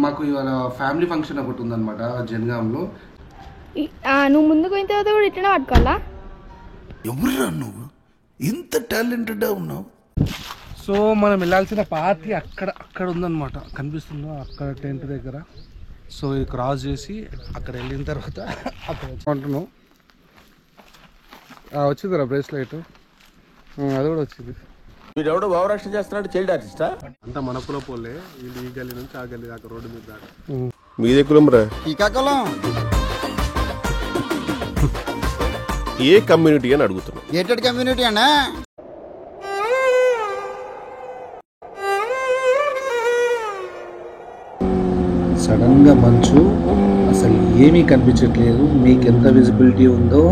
మాకు ఇవాళ family function ఒకటి ఉందన్నమాట జనగాంలో. నువ్వు ముందుకు పోయిన తర్వాత కూడా ఇట్లనే పట్టుకోవాలా? ఎవరురా నువ్వు ఇంత టాలెంటెడ్ ఉన్నావు? సో మనం వెళ్ళాల్సిన పార్టీ అక్కడ ఉందన్నమాట, కనిపిస్తుందో అక్కడ టెంట్ దగ్గర. సో ఇది క్రాస్ చేసి అక్కడ వెళ్ళిన తర్వాత అక్కడ అంటున్నాం. వచ్చిందిరా బ్రేస్లైట్, అది కూడా వచ్చింది. వీడెవడో భావరక్షణ చేస్తున్నాడు, చైల్డ్ ఆర్టిస్టా? అంతా మన కుల పోలే, వీళ్ళు ఈ గల్లీ నుంచి ఆ గల్లీ దాకా రోడ్డు మీద దాకా. మీదే కులం రా? శ్రీకాకుళం. ఏ కమ్యూనిటీ అని అడుగుతున్నా? గేటెడ్ కమ్యూనిటీ అన్నా. సడన్గా మంచు, అసలు ఏమీ కనిపించట్లేదు. మీకు ఎంత విజిబిలిటీ ఉందో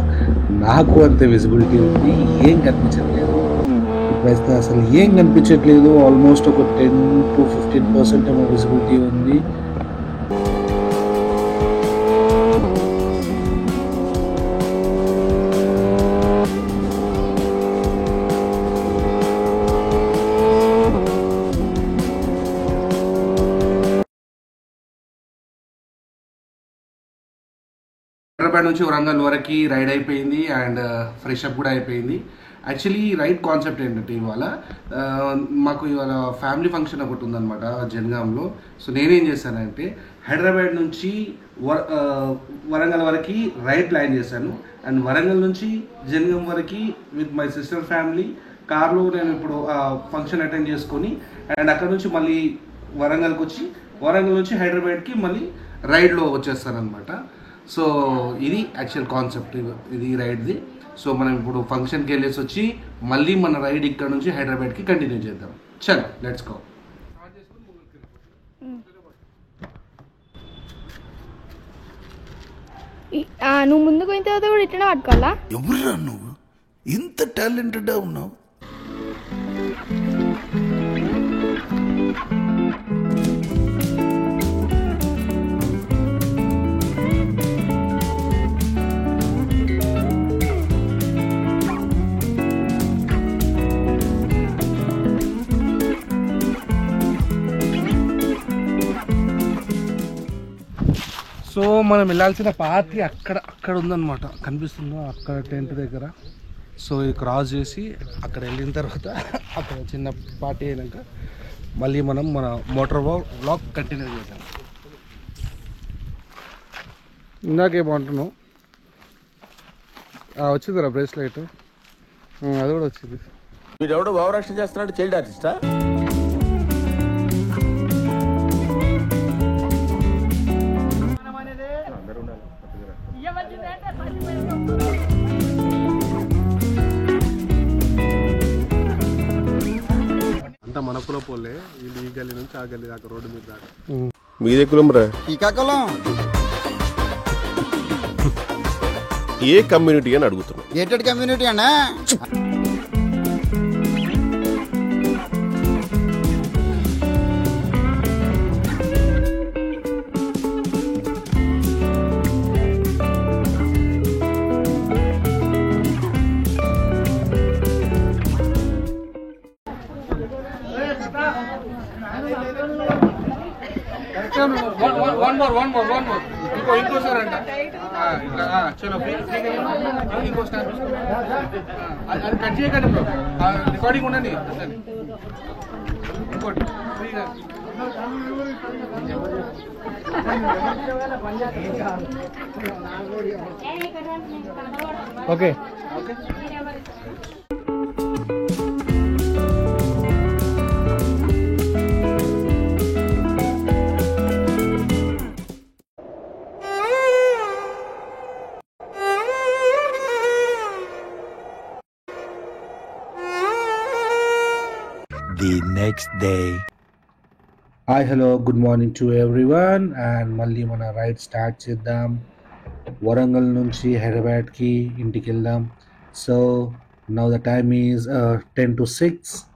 నాకు అంత విజిబిలిటీ ఉంది. ఏం కనిపించట్లేదు ఇప్పుడైతే, అసలు ఏం కనిపించట్లేదు. ఆల్మోస్ట్ ఒక 10 to 15% ఏమో విజిబిలిటీ ఉంది. హైదరాబాద్ నుంచి వరంగల్ వరకు రైడ్ అయిపోయింది అండ్ ఫ్రెష్ అప్ కూడా అయిపోయింది. యాక్చువల్లీ రైడ్ కాన్సెప్ట్ ఏంటంటే ఇవాళ మాకు ఇవాళ ఫ్యామిలీ ఫంక్షన్ ఒకటి ఉందన్నమాట జనగాంలో. సో నేనేం చేశానంటే హైదరాబాద్ నుంచి వరంగల్ వరకు రైడ్ ప్లాన్ చేశాను. అండ్ వరంగల్ నుంచి జనగాం వరకు విత్ మై సిస్టర్ ఫ్యామిలీ కార్లో నేను ఇప్పుడు ఫంక్షన్ అటెండ్ చేసుకొని అండ్ అక్కడ నుంచి మళ్ళీ వరంగల్కి వచ్చి వరంగల్ నుంచి హైదరాబాద్కి మళ్ళీ రైడ్లో వచ్చేస్తాను అనమాట. సో ఇది యాక్చువల్ కాన్సెప్ట్, ఇది రైడ్ది. సో మనం ఇప్పుడు ఫంక్షన్కి వెళ్ళేసి వచ్చి మళ్ళీ మన రైడ్ ఇక్కడ నుంచి హైదరాబాద్కి కంటిన్యూ చేద్దాం. చలో లెట్స్ గో. నువ్వు ముందుకు పోయిన తర్వాత కూడా ఇట్లనే పట్టుకోవాలా? ఎవరురా నువ్వు ఇంత టాలెంటెడ్ ఉన్నావు? సో మనం వెళ్ళాల్సిన పార్టీ అక్కడ ఉందన్నమాట, కనిపిస్తుందో అక్కడ టెంట్ దగ్గర. సో ఇది క్రాస్ చేసి అక్కడ వెళ్ళిన తర్వాత అక్కడ చిన్న పార్టీ అయినాక మళ్ళీ మనం మన మోటార్ వ్లాగ్ కంటిన్యూ చేద్దాం. ఇందాకేమంటున్నావు, వచ్చిందిరా బ్రేస్లైట్, అది కూడా వచ్చింది. వీడెవడో భావరక్షణ చేస్తున్నాడు, చైల్డ్ ఆర్టిస్టా? అంతా మన కుల పోలే, వీళ్ళు ఈ గల్లీ నుంచి ఆ గల్లీ దాకా రోడ్డు మీద దాకా. మీదే కులం రా? శ్రీకాకుళం. ఏ కమ్యూనిటీ అని అడుగుతున్నా? గేటెడ్ కమ్యూనిటీ అన్నా. ఇంకోసారి అంట చలో ఇంకో స్టాండ్ అది కట్ చేయకండి బ్రో, రికార్డింగ్ ఉండండి. ఇంకోటి ఫ్రీగా okay okay. The next day. Hi hello good morning to everyone. And మళ్ళీ మన రైడ్ స్టార్ట్ చేద్దాం. వరంగల్ నుంచి హైదరాబాద్కి ఇంటికి వెళ్దాం. So now the time is 10 to 6.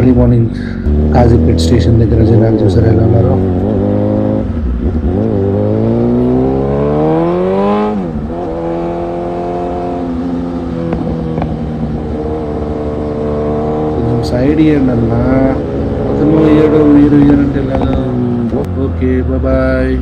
Early morning Kazipet station దగ్గర జనాలు చూసారు ఎలా ఉన్నారో. కొంచెం సైడ్ ఇవ్వండి అన్నా, అతను ఇయ్యడు మీరు ఇయ్యారంటే ఎలాగా. Okay bye.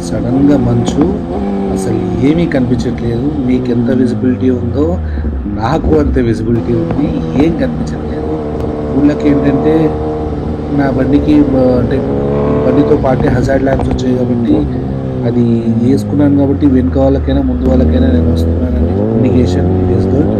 సడన్గా మంచు, అసలు ఏమీ కనిపించట్లేదు. మీకు ఎంత విజిబిలిటీ ఉందో నాకు అంత విజిబిలిటీ ఉంది, ఏం కనిపించట్లేదు. ఊళ్ళకి ఏంటంటే నా బండికి అంటే బండితో పాటే హజార్డ్ ల్యాంప్స్ వచ్చాయి కాబట్టి అది వేసుకున్నాను కాబట్టి వెనుక వాళ్ళకైనా ముందు వాళ్ళకైనా నేను వస్తున్నానని ఇండికేషన్ ఇస్ గుడ్.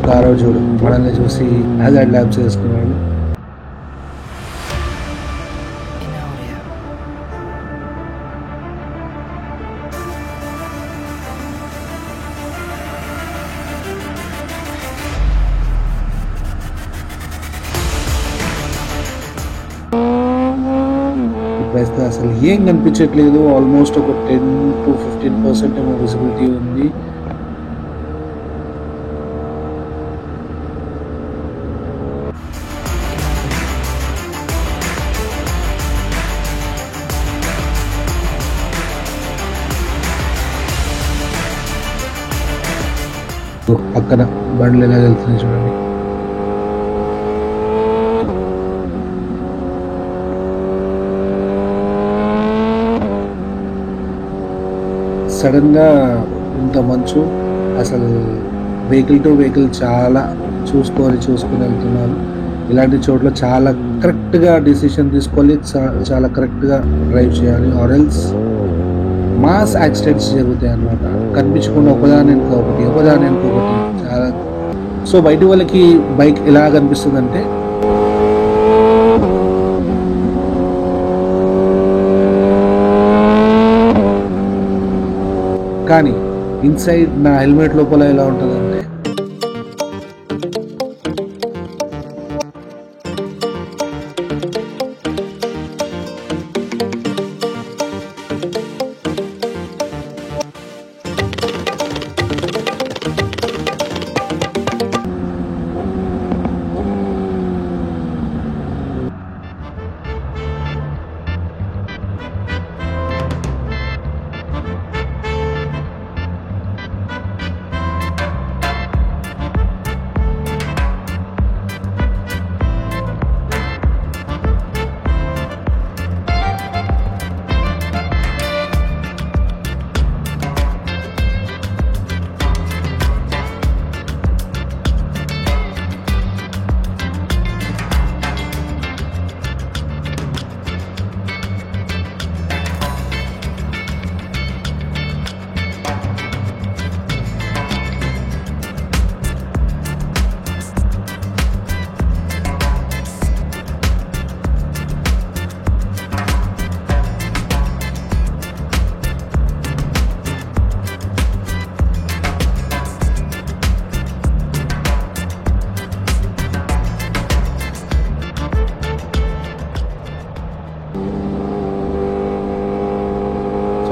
కారో చూడు మనల్ని చూసి హజార్డ్ ల్యాబ్స్ వేసుకున్నాడు. ఇప్పుడైతే అసలు ఏం కనిపించట్లేదు. ఆల్మోస్ట్ ఒక 10 to 15% ఏమో విజిబిలిటీ ఉంది. పక్కన బండ్లు ఎలా వెళ్తున్నాయి చూడండి. సడన్గా ఇంత మంచు, అసలు వెహికల్ టు వెహికల్ చాలా చూసుకొని వెళ్తున్నారు. ఇలాంటి చోట్ల చాలా కరెక్ట్గా డిసిషన్ తీసుకోవాలి, చాలా కరెక్ట్గా డ్రైవ్ చేయాలి, ఆర్ ఎల్స్ మాస్ యాక్సిడెంట్స్ జరుగుతాయి అన్నమాట. కనిపించకుండా ఒకదాని ఇంకొకటి చాలా. సో బయట వాళ్ళకి బైక్ ఎలా కనిపిస్తుంది అంటే కానీ ఇన్సైడ్ నా హెల్మెట్ లోపల ఎలా ఉంటుందంటే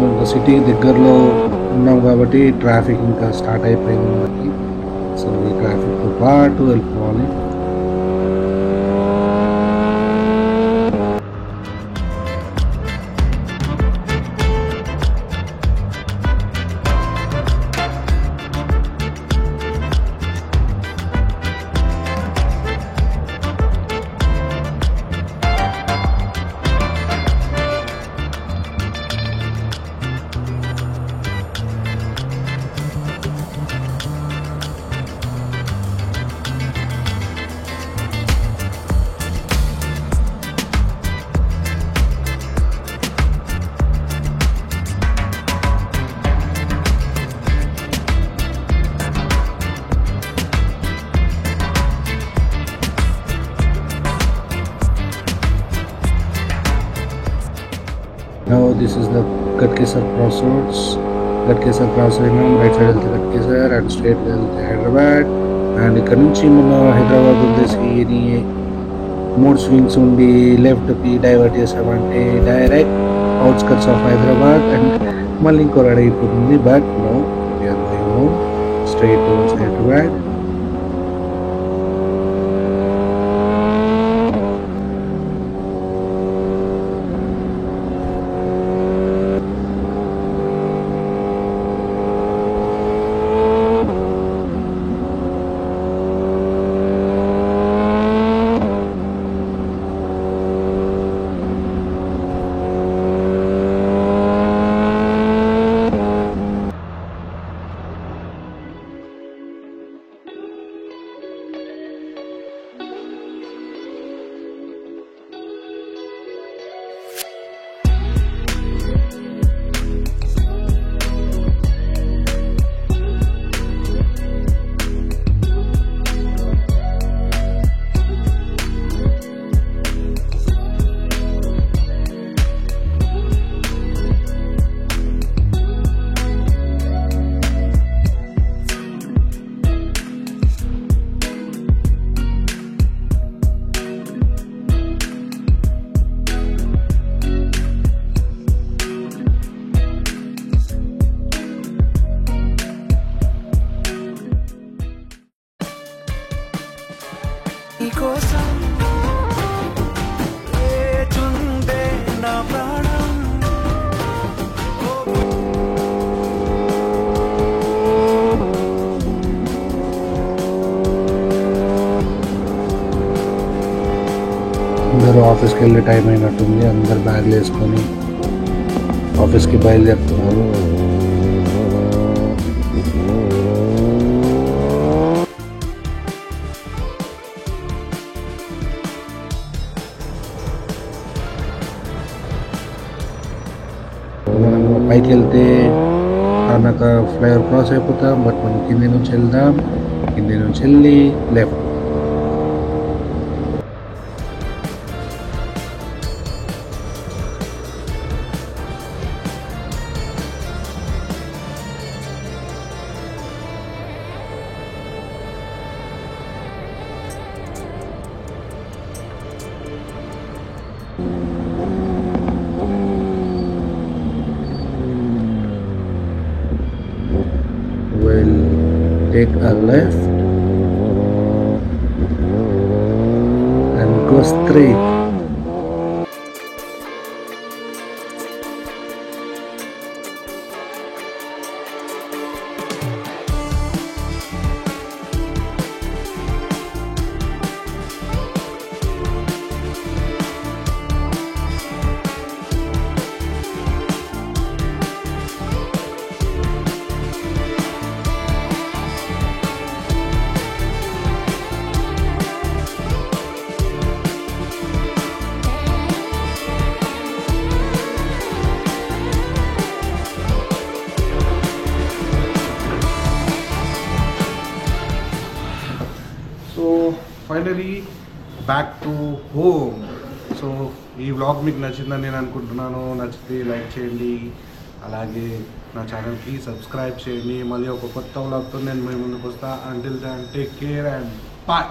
ఇంకా సిటీ దగ్గరలో ఉన్నాం కాబట్టి ట్రాఫిక్ ఇంకా స్టార్ట్ అయిపోయింది మనకి. సో ఈ ట్రాఫిక్తో పాటు వెళ్ళిపోవాలి. Now this is the Ghatkesar crossroads. Ghatkesar cross అయినాం, రైట్ సైడ్ వెళ్తే గట్కేసర్ అండ్ స్ట్రేట్ వెళ్తే హైదరాబాద్. అండ్ ఇక్కడ నుంచి మన హైదరాబాద్ వదిలేసి ఎనీ మూడ్ స్వింగ్స్ ఉండి లెఫ్ట్కి డైవర్ట్ చేసామంటే direct outskirts of Hyderabad and మళ్ళీ ఇంకో రెడీ అయిపోతుంది. But no we're going home straight towards Hyderabad. అందరూ ఆఫీస్కి వెళ్ళే టైం అయినట్టుంది. అందరు బ్యాగ్లు వేసుకొని ఆఫీస్కి బయలుదేరుతున్నారు. మనం పైకి వెళ్తే అన్నాక ఫ్లైఓవర్ క్రాస్ అయిపోతాం. బట్ మనం కింది నుంచి వెళ్దాం. కింది నుంచి వెళ్ళి left. We'll take a left and go straight. Finally back to home. So ఈ వ్లాగ్ మీకు నచ్చిందని నేను అనుకుంటున్నాను. నచ్చితే లైక్ చేయండి, అలాగే నా ఛానల్కి సబ్స్క్రైబ్ చేయండి. మళ్ళీ ఒక కొత్త వ్లాగ్తో నేను మీ ముందుకు వస్తా. Until then take care and bye.